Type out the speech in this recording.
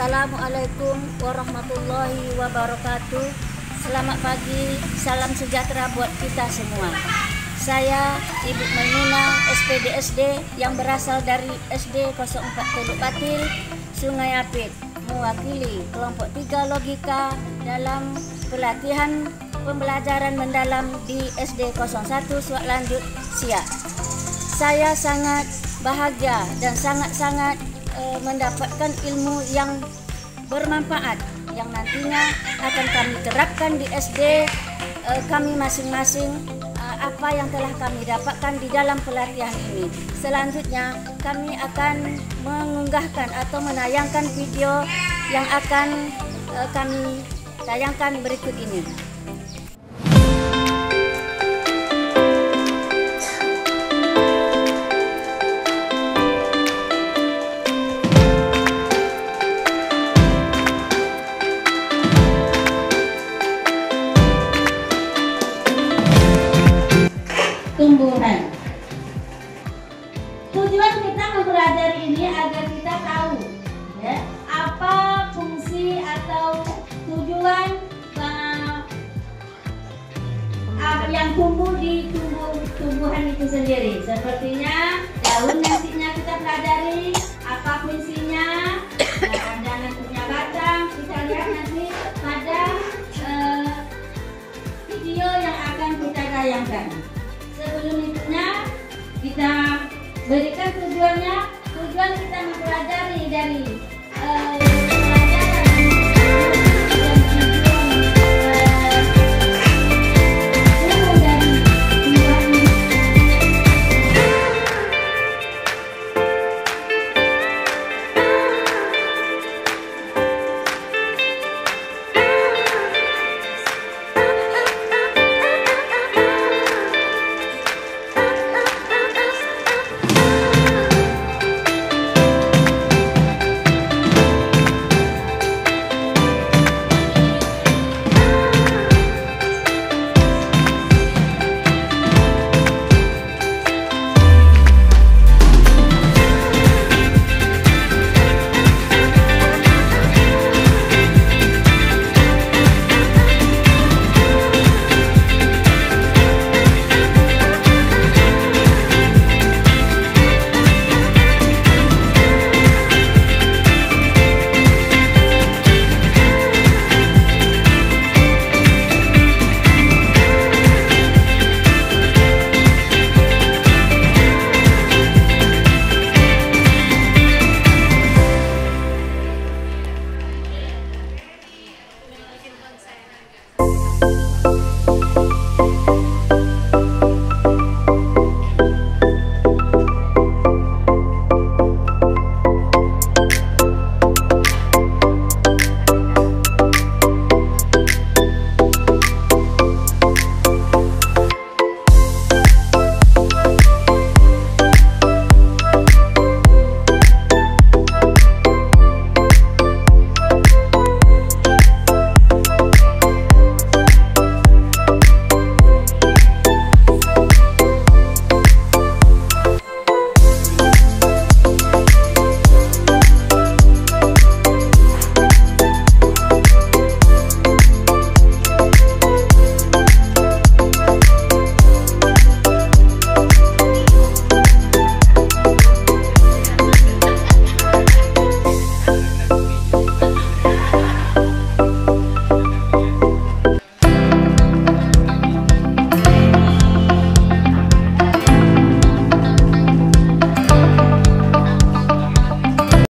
Assalamualaikum warahmatullahi wabarakatuh. Selamat pagi, salam sejahtera buat kita semua. Saya Ibu Maimunah, SPDSD yang berasal dari SD 04 Teluk Batil, Sungai Apit, mewakili kelompok 3 logika dalam pelatihan pembelajaran mendalam di SD 01 Suat Lanjut Siak. Saya sangat bahagia dan sangat-sangat mendapatkan ilmu yang bermanfaat yang nantinya akan kami terapkan di SD kami masing-masing, apa yang telah kami dapatkan di dalam pelatihan ini. Selanjutnya kami akan mengunggahkan atau menayangkan video yang akan kami tayangkan berikut ini. Tumbuhan. Tujuan kita mempelajari ini agar kita tahu ya, apa fungsi atau tujuan yang tumbuh di tumbuhan itu sendiri. Sepertinya daun nantinya kita pelajari apa fungsinya. Ada nantinya batang, kita lihat nanti pada video yang akan kita tayangkan. Sebelum itunya kita berikan tujuannya. Tujuan kita mempelajari dari